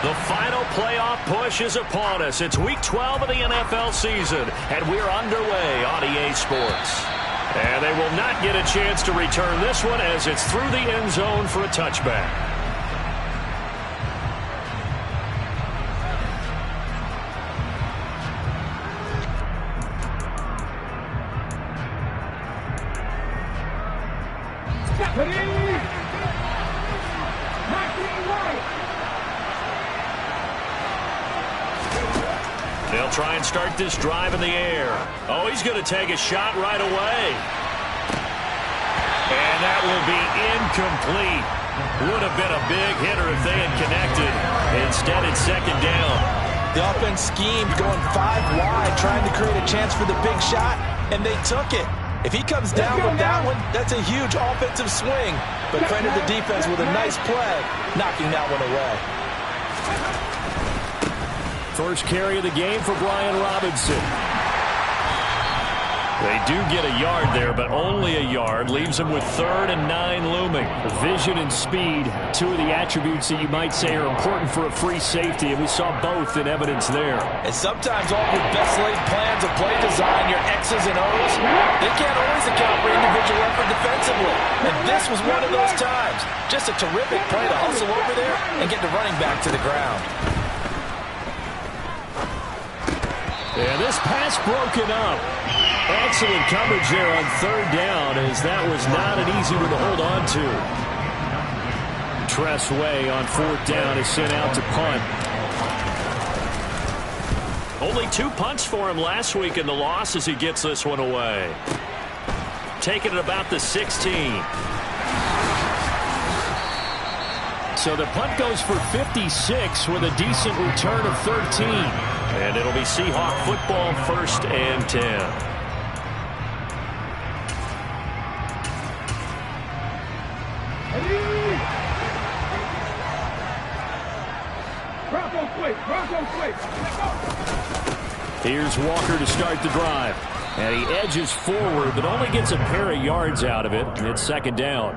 The final playoff push is upon us. It's Week 12 of the NFL season, and we're underway on EA Sports. And they will not get a chance to return this one as it's through the end zone for a touchback. They'll try and start this drive in the air. Oh, he's going to take a shot right away. And that will be incomplete. Would have been a big hitter if they had connected. Instead, it's second down. The offense schemed going 5 wide, trying to create a chance for the big shot, and they took it. If he comes down with that one, that's a huge offensive swing. But credit the defense with a nice play, knocking that one away. First carry of the game for Brian Robinson. They do get a yard there, but only a yard. Leaves them with 3rd and 9 looming. Vision and speed, two of the attributes that you might say are important for a free safety, and we saw both in evidence there. And sometimes all your best laid plans of play design, your X's and O's, they can't always account for individual effort defensively. And this was one of those times. Just a terrific play to hustle over there and get the running back to the ground. And this pass broken up. Excellent coverage there on 3rd down, as that was not an easy one to hold on to. Tress Way on 4th down is sent out to punt. Only 2 punts for him last week in the loss as he gets this one away. Taking it about the 16. So the punt goes for 56 with a decent return of 13. And it'll be Seahawk football, 1st and 10. Here's Walker to start the drive. And he edges forward, but only gets a pair of yards out of it. And it's 2nd down.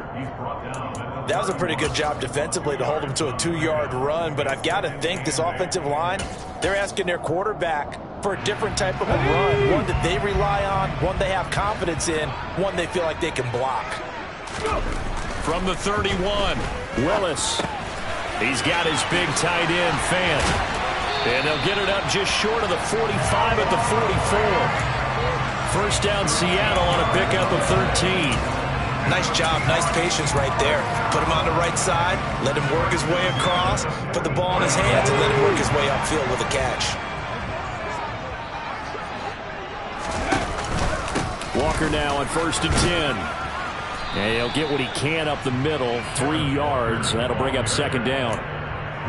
That was a pretty good job defensively to hold him to a 2-yard run, but I've got to think this offensive line, they're asking their quarterback for a different type of a run, one that they rely on, one they have confidence in, one they feel like they can block. From the 31, Willis. He's got his big tight end, Fant. And they'll get it up just short of the 45 at the 44. 1st down, Seattle on a pickup of 13. Nice job, nice patience right there. Put him on the right side, let him work his way across, put the ball in his hands, and let him work his way upfield with a catch. Walker now on 1st and 10. And he'll get what he can up the middle, 3 yards. That'll bring up 2nd down.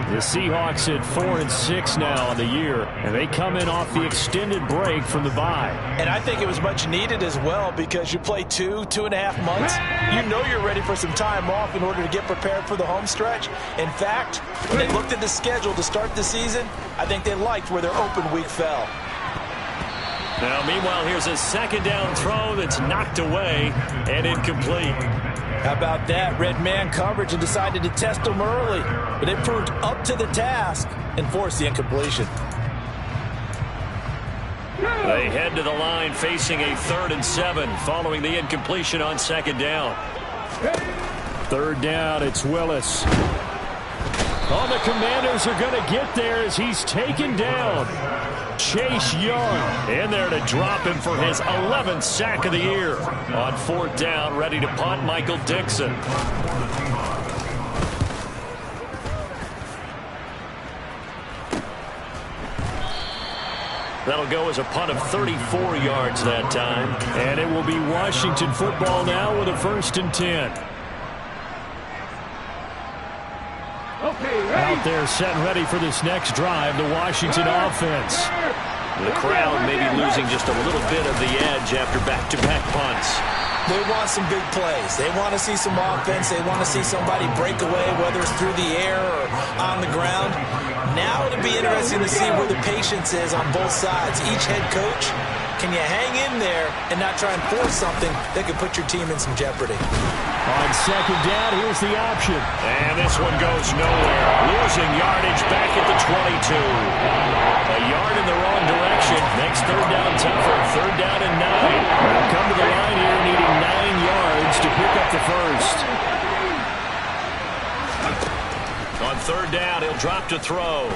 The Seahawks at 4 and 6 now on the year, and they come in off the extended break from the bye. And I think it was much needed as well, because you play 2.5 months. You know you're ready for some time off in order to get prepared for the home stretch. In fact, when they looked at the schedule to start the season, I think they liked where their open week fell. Now, meanwhile, here's a 2nd down throw that's knocked away and incomplete. How about that? Red man coverage and decided to test them early. But it proved up to the task and forced the incompletion. They head to the line facing a 3rd and 7 following the incompletion on 2nd down. 3rd down, it's Willis. Oh, the Commanders are going to get there as he's taken down. Chase Young in there to drop him for his 11th sack of the year. On 4th down, ready to punt, Michael Dixon. That'll go as a punt of 34 yards that time. And it will be Washington football now with a 1st and 10. Out there set and ready for this next drive, the Washington offense. The crowd may be losing just a little bit of the edge after back-to-back punts. They want some big plays. They want to see some offense. They want to see somebody break away, whether it's through the air or on the ground. Now it'll be interesting to see where the patience is on both sides. Each head coach Can you hang in there and not try and force something that could put your team in some jeopardy? On second down, here's the option. And this one goes nowhere. Losing yardage back at the 22. A yard in the wrong direction makes third down tougher. Third down and 9. They'll come to the line here needing 9 yards to pick up the first. On third down, he'll drop to throw.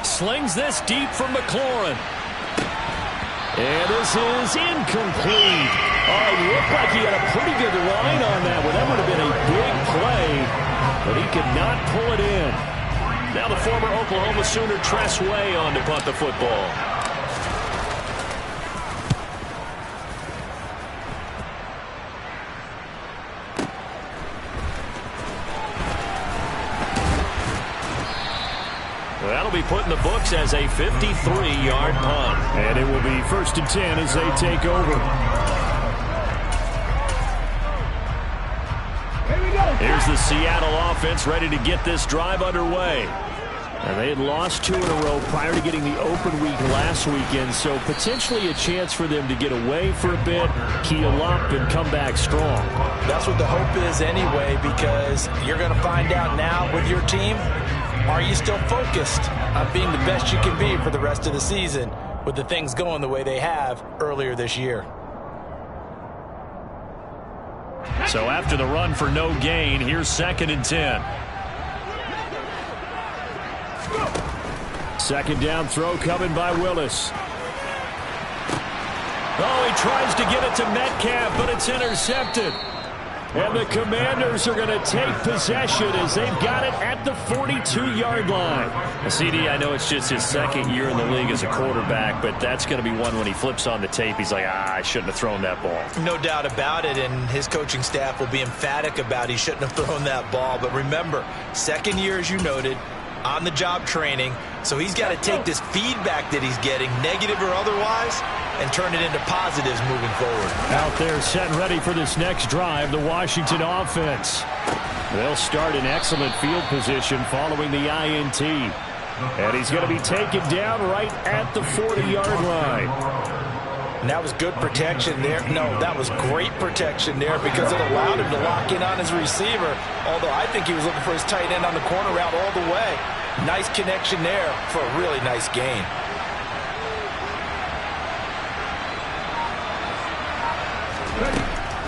Slings this deep from McLaurin. And this is incomplete. Oh, it looked like he had a pretty good line on that one. That would have been a big play, but he could not pull it in. Now the former Oklahoma Sooner Tress Way on to punt the football. That'll be put in the books as a 53-yard punt. And it will be 1st and 10 as they take over. Here's the Seattle offense ready to get this drive underway. And they had lost 2 in a row prior to getting the open week last weekend, so potentially a chance for them to get away for a bit, keel up, and come back strong. That's what the hope is anyway, because you're going to find out now with your team, are you still focused on being the best you can be for the rest of the season with the things going the way they have earlier this year? So after the run for no gain, here's 2nd and 10. Second down throw coming by Willis. Oh, he tries to get it to Metcalf, but it's intercepted. And the Commanders are going to take possession as they've got it at the 42-yard line. CD, I know it's just his 2nd year in the league as a quarterback, but that's going to be one when he flips on the tape. He's like, I shouldn't have thrown that ball. No doubt about it, and his coaching staff will be emphatic about he shouldn't have thrown that ball. But remember, 2nd year, as you noted, on-the-job training, so he's got to take this feedback that he's getting, negative or otherwise, and turn it into positives moving forward. Out there set and ready for this next drive, the Washington offense. They'll start in excellent field position following the INT. And he's going to be taken down right at the 40-yard line. And that was good protection there. No, that was great protection there because it allowed him to lock in on his receiver, although I think he was looking for his tight end on the corner route all the way. Nice connection there for a really nice gain.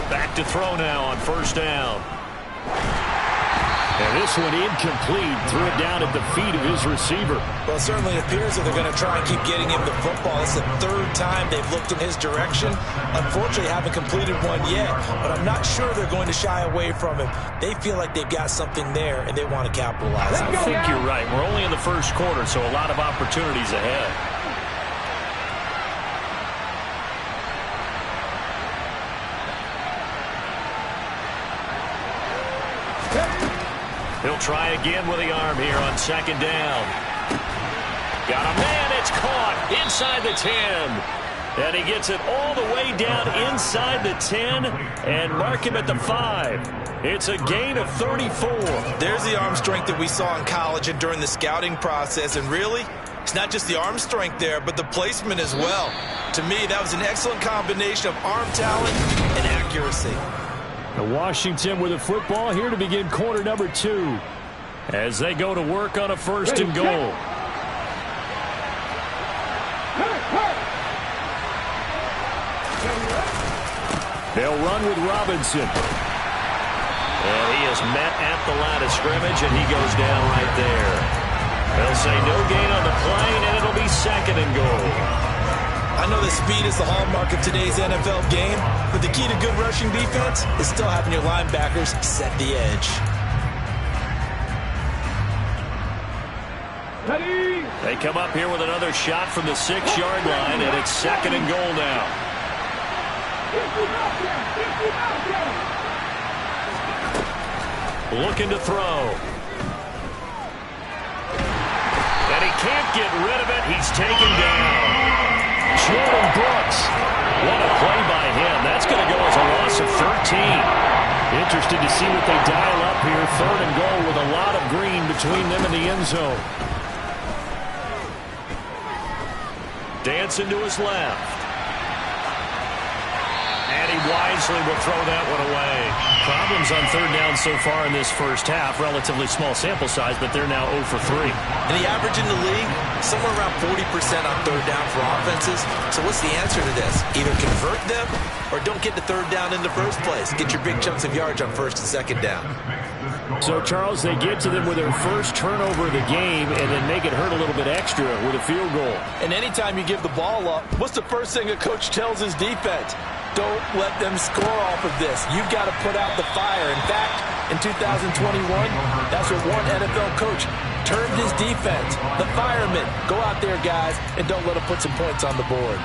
Back to throw now on 1st down. And this one incomplete. Threw it down at the feet of his receiver. Well, it certainly appears that they're going to try and keep getting him the football. It's the 3rd time they've looked in his direction. Unfortunately, haven't completed one yet, but I'm not sure they're going to shy away from him. They feel like they've got something there, and they want to capitalize on it. I think you're right. We're only in the 1st quarter, so a lot of opportunities ahead. He'll try again with the arm here on 2nd down. Got a man, it's caught inside the 10. And he gets it all the way down inside the 10 and mark him at the 5. It's a gain of 34. There's the arm strength that we saw in college and during the scouting process. And really, it's not just the arm strength there, but the placement as well. To me, that was an excellent combination of arm talent and accuracy. Washington with a football here to begin quarter number 2 as they go to work on a 1st and goal. They'll run with Robinson. And he is met at the line of scrimmage, and he goes down right there. They'll say no gain on the play, and it'll be 2nd and goal. I know that speed is the hallmark of today's NFL game, but the key to good rushing defense is still having your linebackers set the edge. They come up here with another shot from the 6-yard line, and it's 2nd and goal now. Looking to throw. And he can't get rid of it. He's taken down. Jordan Brooks. What a play by him. That's going to go as a loss of 13. Interested to see what they dial up here. 3rd and goal with a lot of green between them and the end zone. Dancing to his left. And he wisely will throw that one away. Problems on third down so far in this first half. Relatively small sample size, but they're now 0 for 3. And the average in the league, somewhere around 40% on third down for offenses. So what's the answer to this? Either convert them or don't get to third down in the first place. Get your big chunks of yards on first and second down. So, Charles, they get to them with their first turnover of the game and then make it hurt a little bit extra with a field goal. And anytime you give the ball up, what's the first thing a coach tells his defense? Don't let them score off of this. You've got to put out the fire. In fact, in 2021, that's what one NFL coach termed his defense. The firemen. Go out there, guys, and don't let them put some points on the board.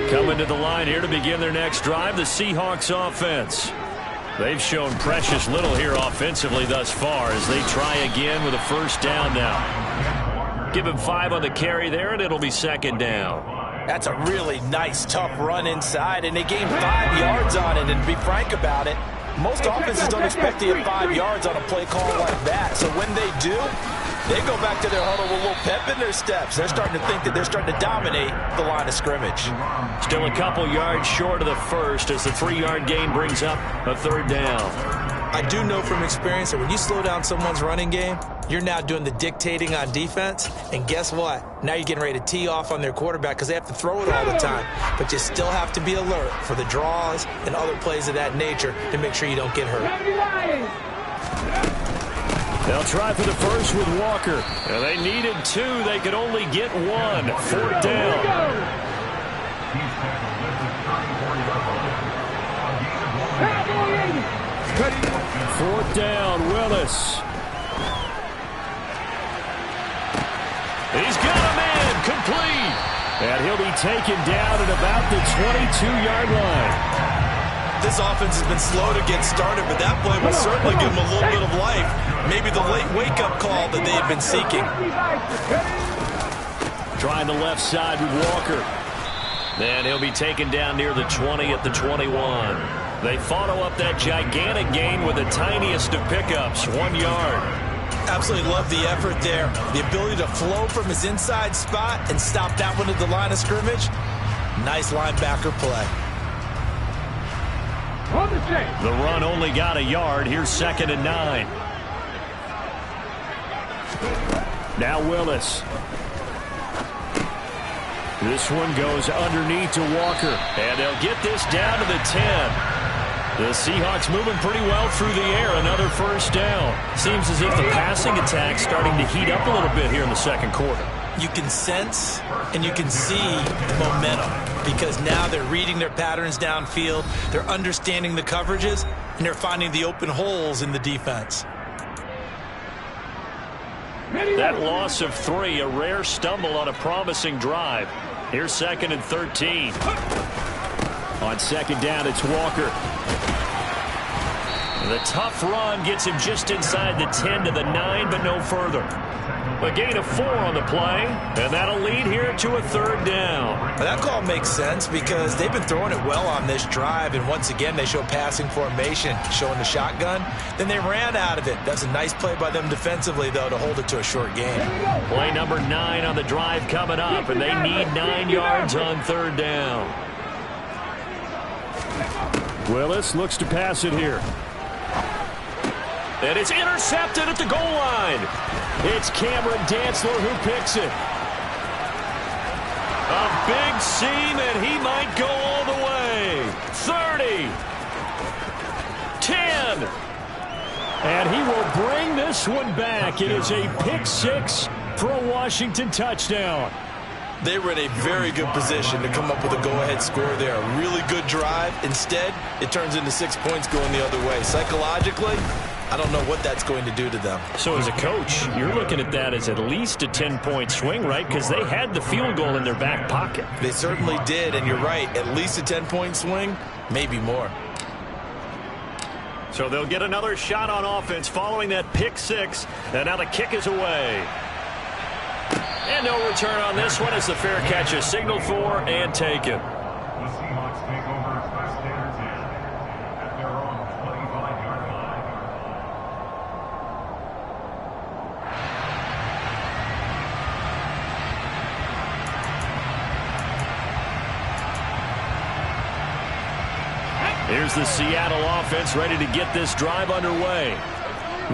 Coming to the line here to begin their next drive, the Seahawks offense. They've shown precious little here offensively thus far as they try again with a first down now. Give him 5 on the carry there, and it'll be second down. That's a really nice, tough run inside, and they gained 5 yards on it. And to be frank about it, most offenses don't expect to get 5 yards on a play call like that. So when they do, they go back to their huddle with a little pep in their steps. They're starting to think that they're starting to dominate the line of scrimmage. Still a couple yards short of the first as the 3-yard gain brings up a third down. I do know from experience that when you slow down someone's running game, you're now doing the dictating on defense. And guess what? Now you're getting ready to tee off on their quarterback because they have to throw it all the time. But you still have to be alert for the draws and other plays of that nature to make sure you don't get hurt. They'll try for the first with Walker. And they needed 2. They could only get 1. Fourth down. Fourth down, Willis. He's got a man, complete. And he'll be taken down at about the 22-yard line. This offense has been slow to get started, but that play will certainly give them a little bit of life. Maybe the late wake-up call that they had been seeking. Trying the left side with Walker. Then he'll be taken down near the 20 at the 21. They follow up that gigantic gain with the tiniest of pickups, 1 yard. Absolutely love the effort there. The ability to flow from his inside spot and stop that one at the line of scrimmage. Nice linebacker play. The run only got a yard. Here's 2nd and 9. Now Willis. This one goes underneath to Walker. And they'll get this down to the 10. The Seahawks moving pretty well through the air. Another first down. Seems as if the passing attack's starting to heat up a little bit here in the second quarter. You can sense and you can see momentum because now they're reading their patterns downfield. They're understanding the coverages, and they're finding the open holes in the defense. That loss of 3, a rare stumble on a promising drive. Here's 2nd and 13. On second down, it's Walker. The tough run gets him just inside the 10 to the 9, but no further. A gain of 4 on the play, and that'll lead here to a third down. That call makes sense because they've been throwing it well on this drive, and once again they show passing formation, showing the shotgun. Then they ran out of it. That's a nice play by them defensively, though, to hold it to a short gain. Play number 9 on the drive coming up, and they need 9 yards on third down. Willis looks to pass it here. And it's intercepted at the goal line. It's Cameron Dantzler who picks it. A big seam, and he might go all the way. 30. 10. And he will bring this one back. It is a pick 6 for a Washington touchdown. They were in a very good position to come up with a go-ahead score there. A really good drive. Instead, it turns into 6 points going the other way. Psychologically, I don't know what that's going to do to them. So as a coach, you're looking at that as at least a 10-point swing, right? Because they had the field goal in their back pocket. They certainly did, and you're right. At least a 10-point swing, maybe more. So they'll get another shot on offense following that pick 6, and now the kick is away. And no return on this one as the fair catch is signaled for and taken. Here's the Seattle offense ready to get this drive underway.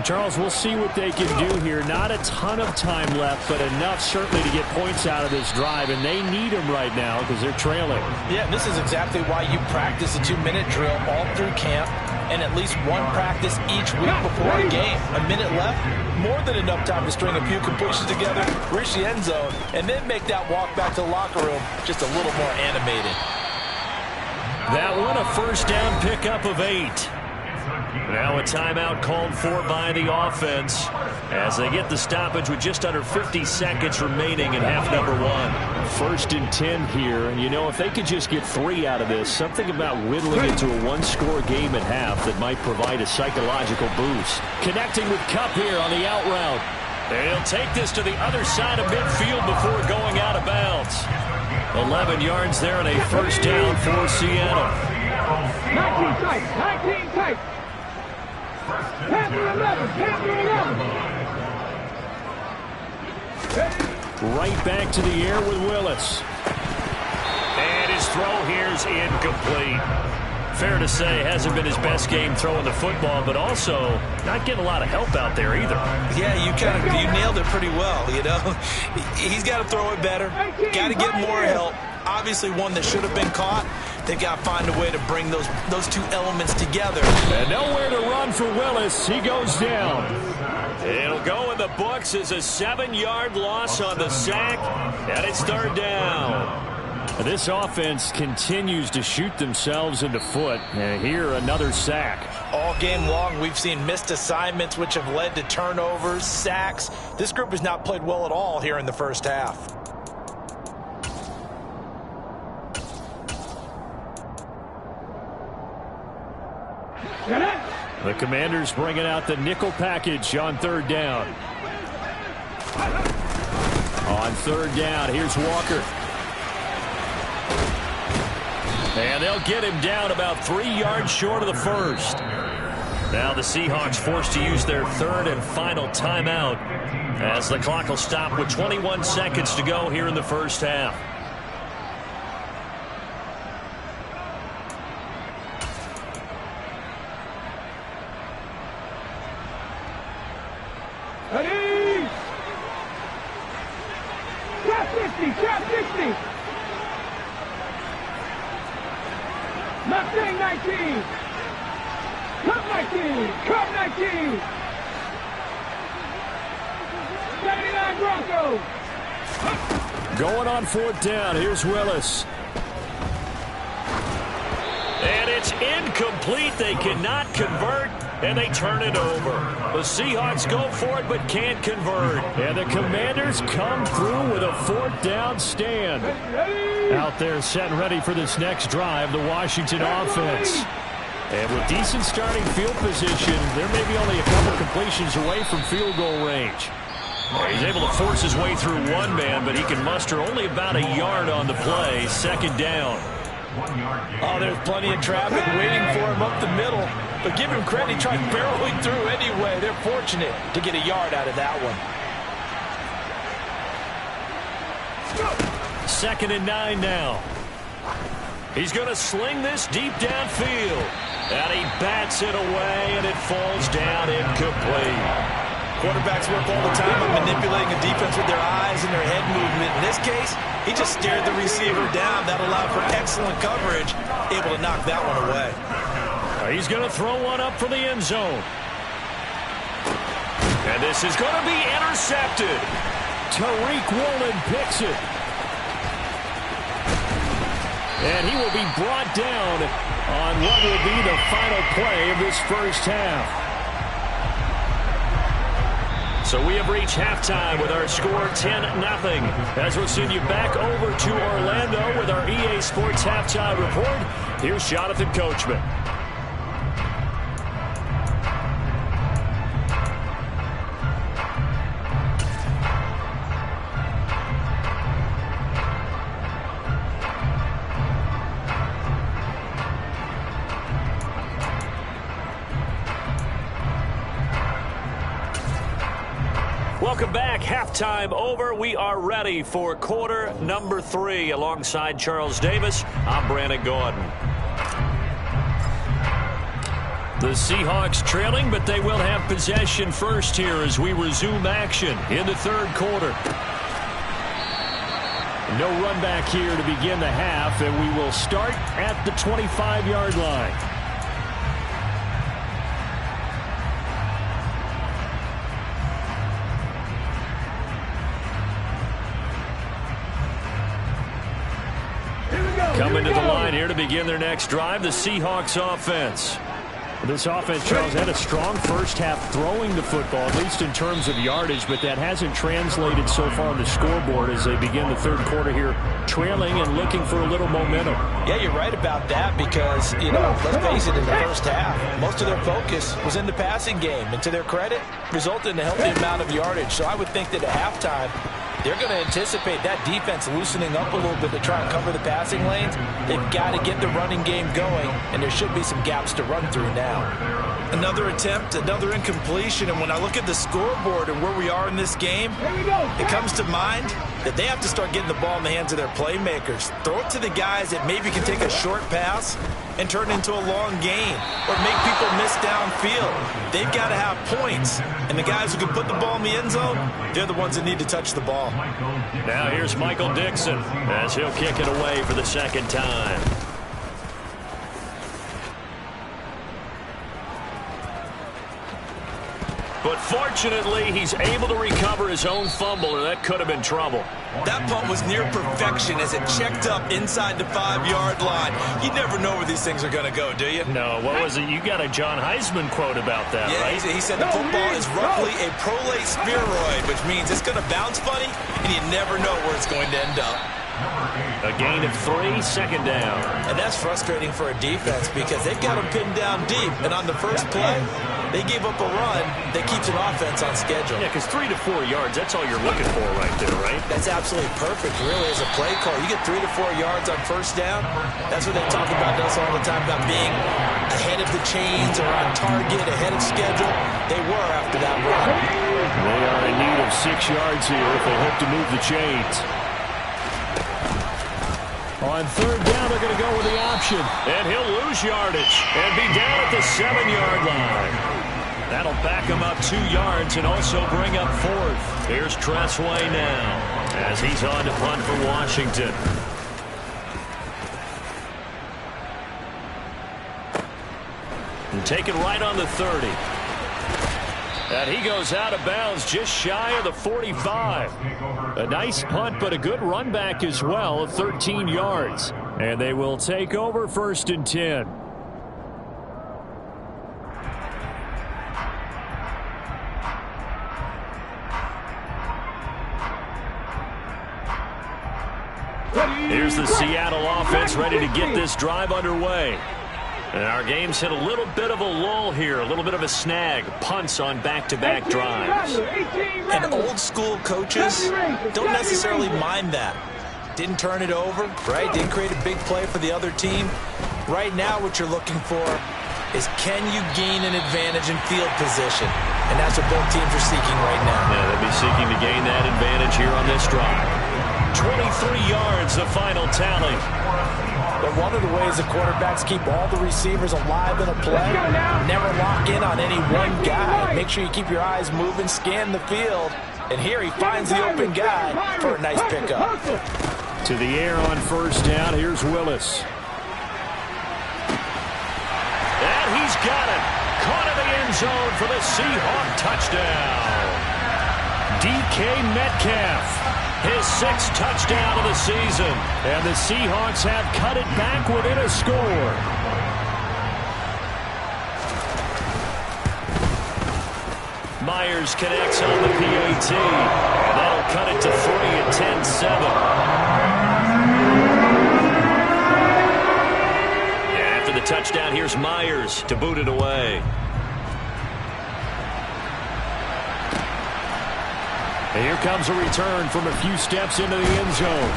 Charles, we'll see what they can do here. Not a ton of time left, but enough certainly to get points out of this drive, and they need them right now because they're trailing. Yeah, this is exactly why you practice a 2-minute drill all through camp and at least one practice each week before a game. A minute left, more than enough time to string a few completions together, reach the end zone, and then make that walk back to the locker room just a little more animated. That one a first down pickup of 8. Now a timeout called for by the offense as they get the stoppage with just under 50 seconds remaining in half number 1. First and 10 here, and you know, if they could just get 3 out of this, something about whittling it to a one-score game at half that might provide a psychological boost. Connecting with Kupp here on the out route. They'll take this to the other side of midfield before going out of bounds. 11 yards there and a first down for Seattle. 19 tight, 19 tight. Panther 11, Panther 11. Right back to the air with Willis. And his throw here's incomplete. Fair to say, hasn't been his best game throwing the football, but also not getting a lot of help out there either. Yeah, you nailed it pretty well, you know. He's got to throw it better, got to get more help. Obviously one that should have been caught. They've got to find a way to bring those two elements together. And nowhere to run for Willis. He goes down. It'll go in the books as a 7-yard loss on the sack, and it's third down. This offense continues to shoot themselves in the foot. And here, another sack. All game long, we've seen missed assignments, which have led to turnovers, sacks. This group has not played well at all here in the first half. The Commanders bringing out the nickel package on third down. On third down, here's Walker. And they'll get him down about 3 yards short of the first. Now the Seahawks forced to use their third and final timeout as the clock will stop with 21 seconds to go here in the first half. Ready! Trap 60, trap 60! Mustang 19! Cup 19! Cup 19! 79 Broncos! Going on fourth down. Here's Willis. And it's incomplete. They cannot convert, and they turn it over. The Seahawks go for it, but can't convert. And the Commanders come through with a fourth down stand. Out there set and ready for this next drive, the Washington offense. And with decent starting field position, there may be only a couple completions away from field goal range. He's able to force his way through one man, but he can muster only about a yard on the play. Second down. Oh, there's plenty of traffic waiting for him up the middle. But give him credit, he tried barreling through anyway. They're fortunate to get a yard out of that one. 2nd and 9 now. He's going to sling this deep downfield. And he bats it away, and it falls down incomplete. Quarterbacks work all the time on manipulating a defense with their eyes and their head movement. In this case, he just stared the receiver down. That allowed for excellent coverage, able to knock that one away. He's going to throw one up for the end zone. And this is going to be intercepted. Tariq Woolen picks it. And he will be brought down on what will be the final play of this first half. So we have reached halftime with our score 10-0. As we'll send you back over to Orlando with our EA Sports Halftime Report, here's Jonathan Coachman. Welcome back. Halftime over. We are ready for quarter number 3. Alongside Charles Davis, I'm Brandon Gordon. Seahawks trailing, but they will have possession first here as we resume action in the third quarter. No run back here to begin the half, and we will start at the 25-yard line. Coming to the line here to begin their next drive, the Seahawks offense. This offense, Charles, had a strong first half throwing the football, at least in terms of yardage, but that hasn't translated so far on the scoreboard as they begin the third quarter here, trailing and looking for a little momentum. Yeah, you're right about that because, let's face it, in the first half, most of their focus was in the passing game, and to their credit, resulted in a healthy amount of yardage. So I would think that at halftime, they're going to anticipate that defense loosening up a little bit to try and cover the passing lanes. They've got to get the running game going, and there should be some gaps to run through now. Another attempt, another incompletion, and when I look at the scoreboard and where we are in this game, it comes to mind that they have to start getting the ball in the hands of their playmakers. Throw it to the guys that maybe can take a short pass and turn it into a long gain or make people miss downfield. They've got to have points, and the guys who can put the ball in the end zone, they're the ones that need to touch the ball. Now here's Michael Dixon as he'll kick it away for the second time. But fortunately, he's able to recover his own fumble, or that could have been trouble. That punt was near perfection as it checked up inside the 5-yard line. You never know where these things are going to go, do you? No, what was it? You got a John Heisman quote about that, right? He said the football is roughly a prolate spheroid, which means it's going to bounce funny, and you never know where it's going to end up. A gain of 3, second down. And that's frustrating for a defense because they've got them pinned down deep, and on the first play, they gave up a run that keeps an offense on schedule. Yeah, because 3 to 4 yards, that's all you're looking for right there, right? That's absolutely perfect, really, as a play call. You get 3 to 4 yards on first down. That's what they talk about us all the time, about being ahead of the chains or on target, ahead of schedule. They were after that run. They are in need of 6 yards here if they hope to move the chains. On third down, they're going to go with the option. And he'll lose yardage and be down at the 7-yard line. That'll back him up 2 yards and also bring up 4th. Here's Tressway now as he's on to punt for Washington. And taken right on the 30. And he goes out of bounds just shy of the 45. A nice punt, but a good run back as well, 13 yards. And they will take over 1st and 10. Here's the Seattle offense ready to get this drive underway. And our game's hit a little bit of a lull here, a little bit of a snag. Punts on back-to-back drives. And old-school coaches don't necessarily mind that. Didn't turn it over, right? Didn't create a big play for the other team. Right now what you're looking for is can you gain an advantage in field position? And that's what both teams are seeking right now. Yeah, they'll be seeking to gain that advantage here on this drive. 23 yards, the final tally. But one of the ways the quarterbacks keep all the receivers alive in a play, never lock in on any one guy. Make sure you keep your eyes moving, scan the field. And here he finds the open guy for a nice pickup. To the air on first down, here's Willis. And he's got it. Caught in the end zone for the Seahawk touchdown. DK Metcalf. His 6th touchdown of the season. And the Seahawks have cut it back within a score. Myers connects on the PAT. And that'll cut it to 3 at 10-7. After the touchdown, here's Myers to boot it away. And here comes a return from a few steps into the end zone.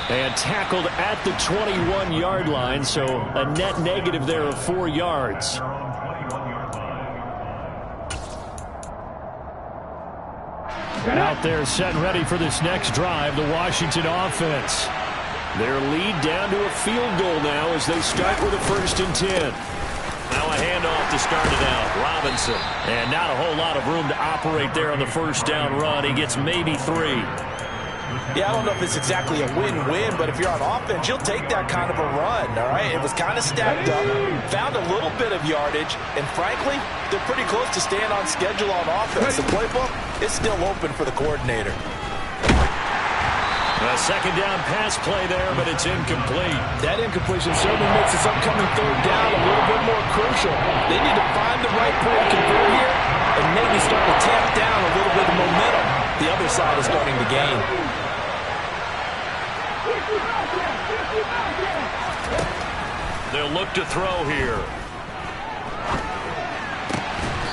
And tackled at the 21-yard line, so a net negative there of 4 yards. Out there set and ready for this next drive, the Washington offense. Their lead down to a field goal now as they start with a 1st and 10. Now a handoff to start it out. Robinson. And not a whole lot of room to operate there on the first down run. He gets maybe 3. Yeah, I don't know if it's exactly a win-win, but if you're on offense, you'll take that kind of a run, all right? It was kind of stacked up, found a little bit of yardage, and frankly, they're pretty close to staying on schedule on offense. The playbook is still open for the coordinator. A second down pass play there, but it's incomplete. That incompletion certainly makes this upcoming third down a little bit more crucial. They need to find the right point to convert here and maybe start to tamp down a little bit of momentum. The other side is starting to gain. They'll look to throw here.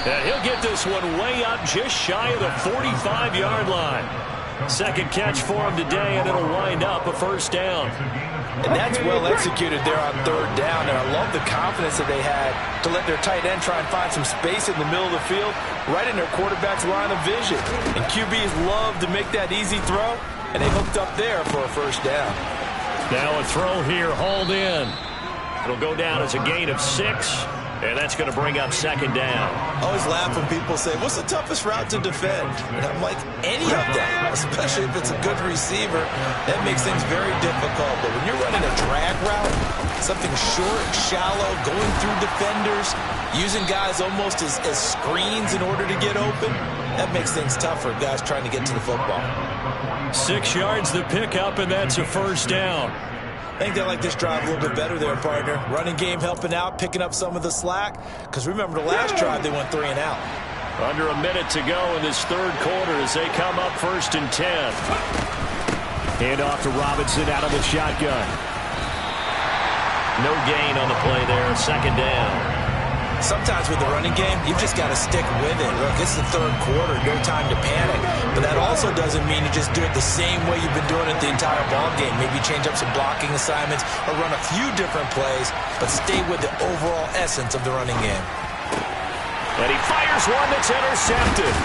And he'll get this one way up just shy of the 45-yard line. Second catch for him today, and it'll wind up a first down. And that's well executed there on third down. And I love the confidence that they had to let their tight end try and find some space in the middle of the field, right in their quarterback's line of vision. And QBs love to make that easy throw, and they hooked up there for a first down. Now a throw here, hauled in. It'll go down as a gain of 6, and that's going to bring up second down. I always laugh when people say, what's the toughest route to defend? And I'm like, any of them, especially if it's a good receiver. That makes things very difficult. But when you're running a drag route, something short, shallow, going through defenders, using guys almost as screens in order to get open, that makes things tough for guys trying to get to the football. 6 yards to pick up, and that's a first down. I think they like this drive a little bit better there, partner. Running game helping out, picking up some of the slack. Because remember, the last drive, they went 3 and out. Under a minute to go in this third quarter as they come up 1st and 10. Hand off to Robinson out of the shotgun. No gain on the play there, second down. Sometimes with the running game, you've just got to stick with it. Look, it's the third quarter, no time to panic. But that also doesn't mean you just do it the same way you've been doing it the entire ball game. Maybe change up some blocking assignments or run a few different plays, but stay with the overall essence of the running game. And he fires one that's intercepted.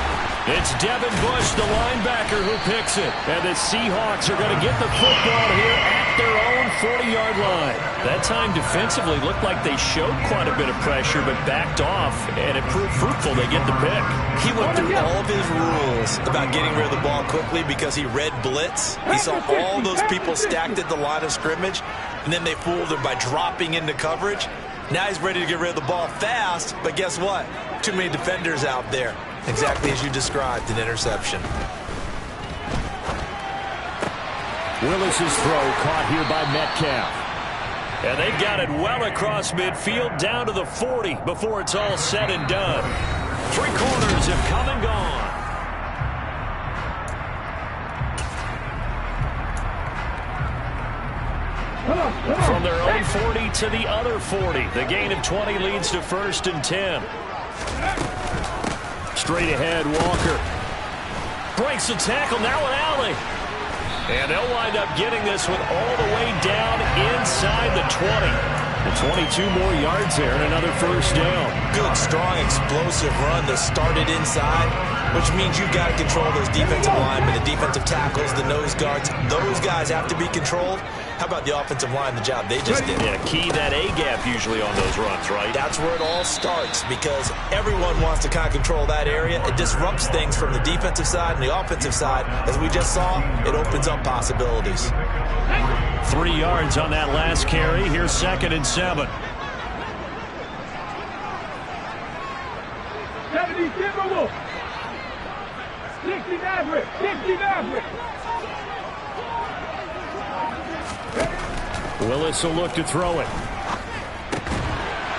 It's Devin Bush, the linebacker, who picks it. And the Seahawks are going to get the football here at their own 40-yard line. That time defensively looked like they showed quite a bit of pressure but backed off, and it proved fruitful. They get the pick. He went through all of his rules about getting rid of the ball quickly because he read blitz. He saw all those people stacked at the line of scrimmage, and then they fooled him by dropping into coverage. Now he's ready to get rid of the ball fast, but guess what? Too many defenders out there. Exactly as you described, an interception. Willis's throw caught here by Metcalf. And they've got it well across midfield down to the 40 before it's all said and done. 3 quarters have come and gone. From their own 40 to the other 40. The gain of 20 leads to 1st and 10. Straight ahead, Walker. Breaks the tackle, now an alley. And they'll wind up getting this one all the way down inside the 20. And 22 more yards there and another first down. Good, strong, explosive run that started inside, which means you've got to control those defensive linemen, the defensive tackles, the nose guards. Those guys have to be controlled. How about the offensive line, the job they just did? Yeah, key that A-gap usually on those runs, right? That's where it all starts because everyone wants to kind of control that area. It disrupts things from the defensive side and the offensive side. As we just saw, it opens up possibilities. 3 yards on that last carry. Here's 2nd and 7. 70 Timberwolves. 60 Maverick. 60 Maverick. Willis will look to throw it.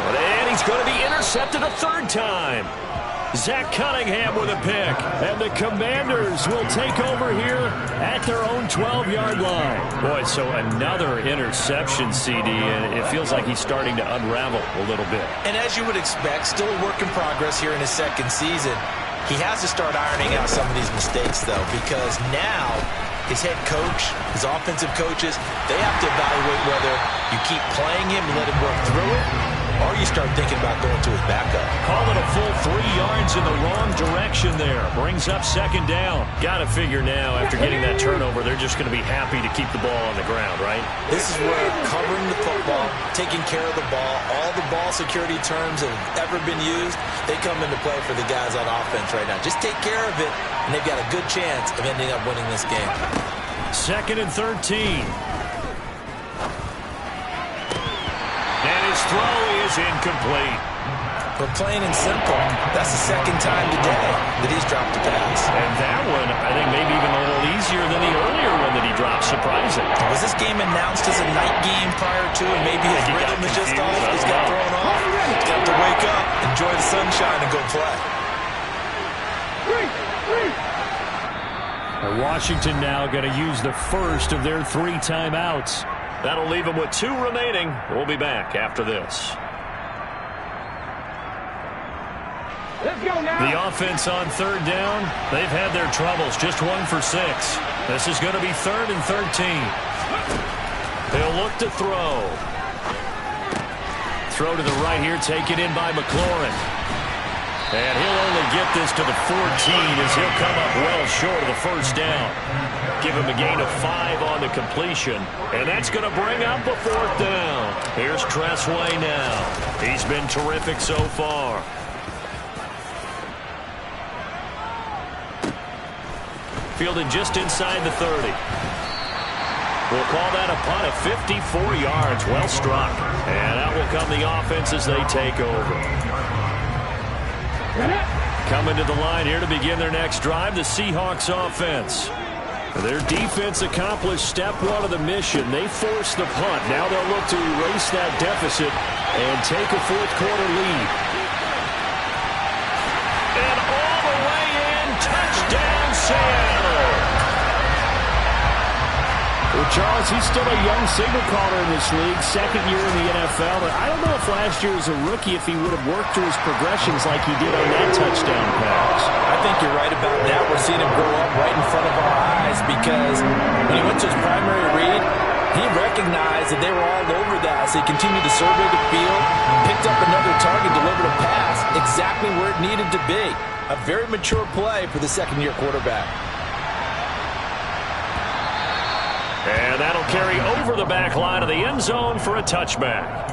And he's going to be intercepted a 3rd time. Zach Cunningham with a pick. And the Commanders will take over here at their own 12-yard line. Boy, so another interception, CD, and it feels like he's starting to unravel a little bit. And as you would expect, still a work in progress here in his 2nd season. He has to start ironing out some of these mistakes, though, because now his head coach, his offensive coaches, they have to evaluate whether you keep playing him and let him work through it, or you start thinking about going to his backup. Call it a full 3 yards in the wrong direction there. Brings up second down. Got to figure now, after getting that turnover, they're just going to be happy to keep the ball on the ground, right? This is where covering the football, taking care of the ball, all the ball security terms that have ever been used, they come into play for the guys on offense right now. Just take care of it, and they've got a good chance of ending up winning this game. 2nd and 13. And his throw is incomplete. But plain and simple, that's the second time today that he's dropped a pass. And that one, I think, maybe even a little easier than the earlier one that he dropped. Surprising. Was this game announced as a night game prior to, and maybe his rhythm is just off? He's got thrown off. He's got to wake up, enjoy the sunshine, and go play. Washington now going to use the first of their 3 timeouts. That'll leave them with 2 remaining. We'll be back after this. Let's go now. The offense on 3rd down, they've had their troubles. Just 1 for 6. This is going to be 3rd and 13. They'll look to throw. Throw to the right here, taken in by McLaurin. And he'll only get this to the 14 as he'll come up well short of the first down. Give him a gain of 5 on the completion. And that's going to bring up a 4th down. Here's Tressway now. He's been terrific so far. Fielded just inside the 30. We'll call that a punt of 54 yards. Well struck. And out will come the offense as they take over. Coming to the line here to begin their next drive, the Seahawks offense. Their defense accomplished step 1 of the mission. They forced the punt. Now they'll look to erase that deficit and take a 4th quarter lead. And all the way in, touchdown Seattle. Well, Charles, he's still a young signal caller in this league, 2nd year in the NFL. But I don't know if last year as a rookie, if he would have worked through his progressions like he did on that touchdown pass. I think you're right about that. We're seeing him grow up right in front of our eyes because when he went to his primary read, he recognized that they were all over that. So he continued to survey the field, picked up another target, delivered a pass exactly where it needed to be. A very mature play for the 2nd-year quarterback. And that'll carry over the back line of the end zone for a touchback.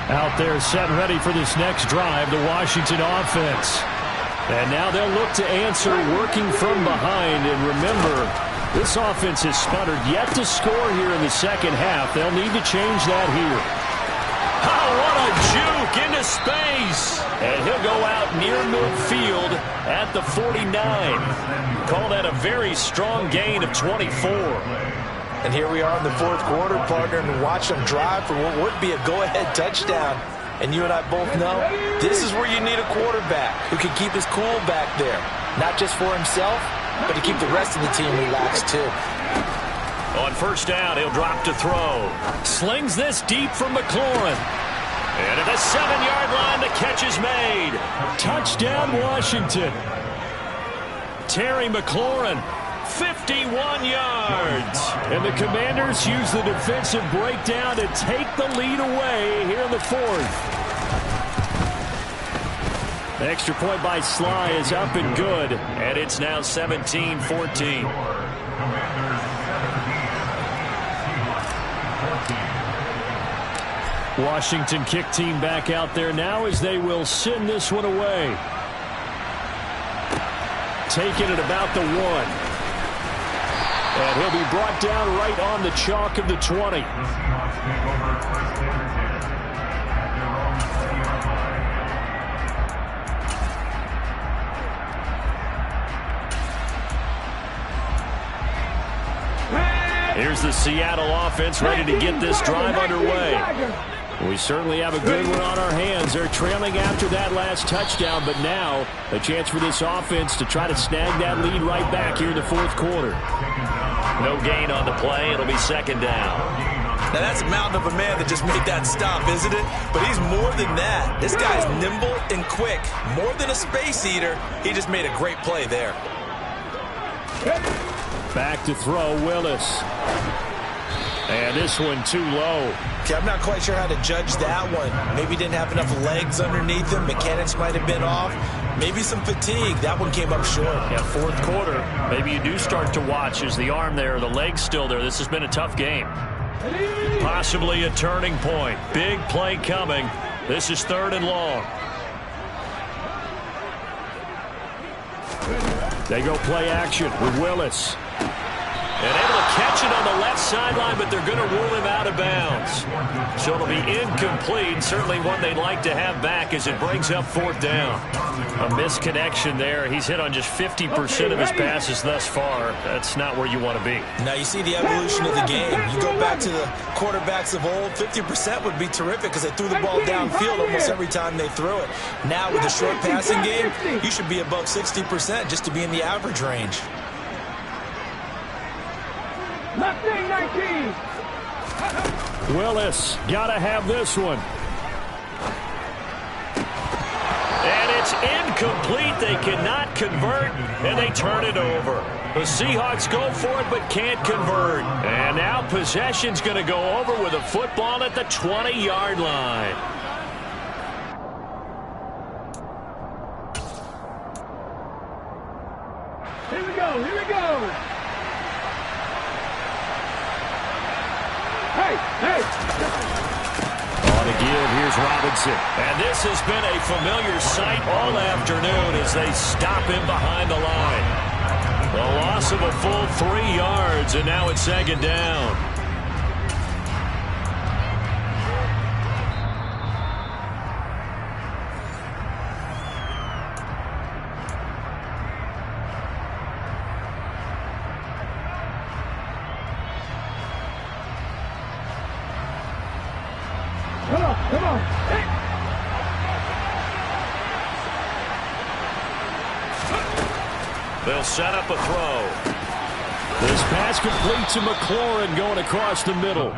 Out there set and ready for this next drive, the Washington offense. And now they'll look to answer working from behind. And remember, this offense has sputtered yet to score here in the 2nd half. They'll need to change that here. Oh, what a juke into space. And he'll go out near midfield at the 49. Call that a very strong gain of 24. And here we are in the 4th quarter, partner, and watch them drive for what would be a go-ahead touchdown. And you and I both know this is where you need a quarterback who can keep his cool back there. Not just for himself, but to keep the rest of the team relaxed too. On 1st down, he'll drop to throw. Slings this deep from McLaurin. And at the 7-yard line, the catch is made. Touchdown, Washington. Terry McLaurin, 51 yards. And the Commanders use the defensive breakdown to take the lead away here in the 4th. The extra point by Sly is up and good. And it's now 17-14. Washington kick team back out there now as they will send this one away. Taking it about the 1. And he'll be brought down right on the chalk of the 20. Here's the Seattle offense ready to get this drive underway. We certainly have a good one on our hands. They're trailing after that last touchdown, but now a chance for this offense to try to snag that lead right back here in the 4th quarter. No gain on the play. It'll be 2nd down. Now, that's a mountain of a man that just made that stop, isn't it? But he's more than that. This guy's nimble and quick. More than a space eater, he just made a great play there. Back to throw, Willis. And this one too low. Okay, I'm not quite sure how to judge that one. Maybe didn't have enough legs underneath him. Mechanics might have been off. Maybe some fatigue. That one came up short. Yeah, fourth quarter. Maybe you do start to watch. Is the arm there, the leg's still there? This has been a tough game. Possibly a turning point. Big play coming. This is 3rd and long. They go play action with Willis. And able to catch it on the left sideline, but they're going to rule him out of bounds. So it'll be incomplete. Certainly one they'd like to have back as it brings up 4th down. A misconnection there. He's hit on just 50% of his passes thus far. That's not where you want to be. Now you see the evolution of the game. You go back to the quarterbacks of old, 50% would be terrific because they threw the ball downfield almost every time they threw it. Now with the short passing game, you should be above 60% just to be in the average range. Left wing 19. Willis, gotta have this one. And it's incomplete. They cannot convert, and they turn it over. The Seahawks go for it, but can't convert. And now possession's going to go over with a football at the 20-yard line. Here we go, here we go. Hey, hey. On the give, here's Robinson. And this has been a familiar sight all afternoon as they stop him behind the line. A loss of a full 3 yards, and now it's 2nd down. Come on. Hey. They'll set up a throw. This pass complete to McLaurin going across the middle.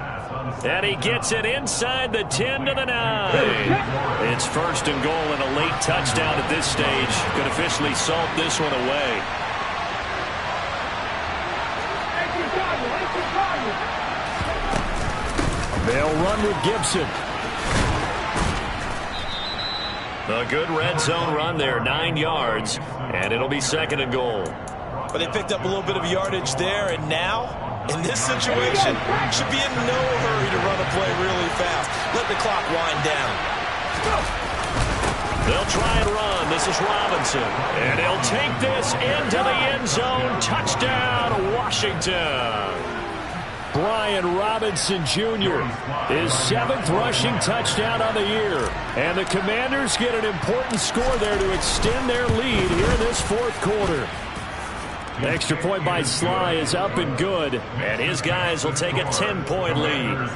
And he gets it inside the 10 to the 9. It's 1st and goal and a late touchdown at this stage. Could officially salt this one away. They'll run with Gibson. A good red zone run there, 9 yards, and it'll be 2nd and goal. But they picked up a little bit of yardage there, and now, in this situation, should be in no hurry to run a play really fast. Let the clock wind down. They'll try and run. This is Robinson. And he'll take this into the end zone. Touchdown, Washington. Brian Robinson Jr. his 7th rushing touchdown on the year. And the Commanders get an important score there to extend their lead here in this 4th quarter. The extra point by Sly is up and good. And his guys will take a 10-point lead.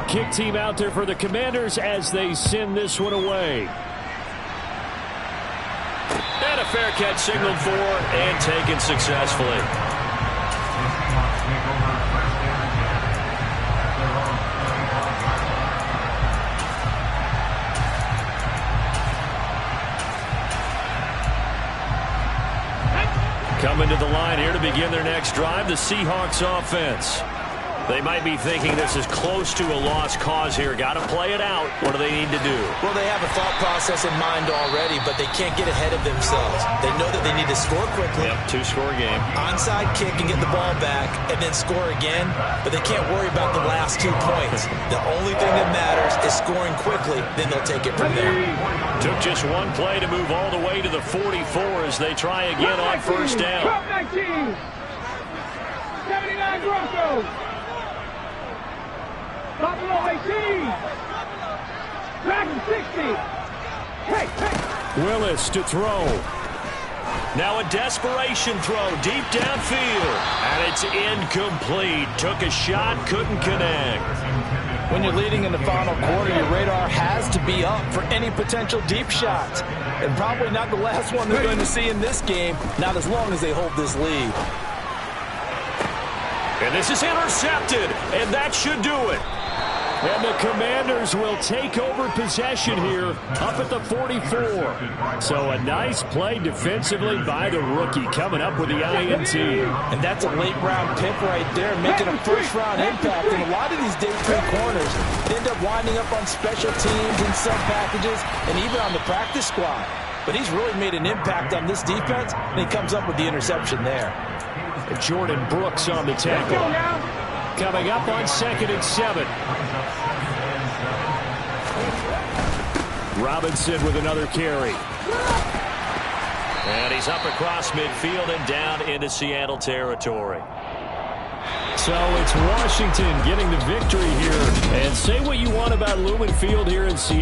Kick team out there for the Commanders as they send this one away. And a fair catch signaled for and taken successfully. Coming to the line here to begin their next drive, the Seahawks offense. They might be thinking this is close to a lost cause here. Got to play it out. What do they need to do? Well, they have a thought process in mind already, but they can't get ahead of themselves. They know that they need to score quickly. Yep, 2-score game. Onside kick and get the ball back and then score again, but they can't worry about the last 2 points. The only thing that matters is scoring quickly, then they'll take it from there. Took just one play to move all the way to the 44 as they try again on 1st down. 19. 79 Broncos. Buffalo 18. Dragon 60. Hey, hey. Willis to throw. Now a desperation throw deep downfield. And it's incomplete. Took a shot, couldn't connect. When you're leading in the final quarter, your radar has to be up for any potential deep shots. And probably not the last one they're going to see in this game, not as long as they hold this lead. And this is intercepted, and that should do it. And the Commanders will take over possession here up at the 44. So a nice play defensively by the rookie coming up with the INT. And that's a late-round pick right there, making a first-round impact. And a lot of these day three corners end up winding up on special teams and sub packages and even on the practice squad. But he's really made an impact on this defense, and he comes up with the interception there. Jordan Brooks on the tackle. Coming up on 2nd and 7. Robinson with another carry. And he's up across midfield and down into Seattle territory. So it's Washington getting the victory here. And say what you want about Lumen Field here in Seattle.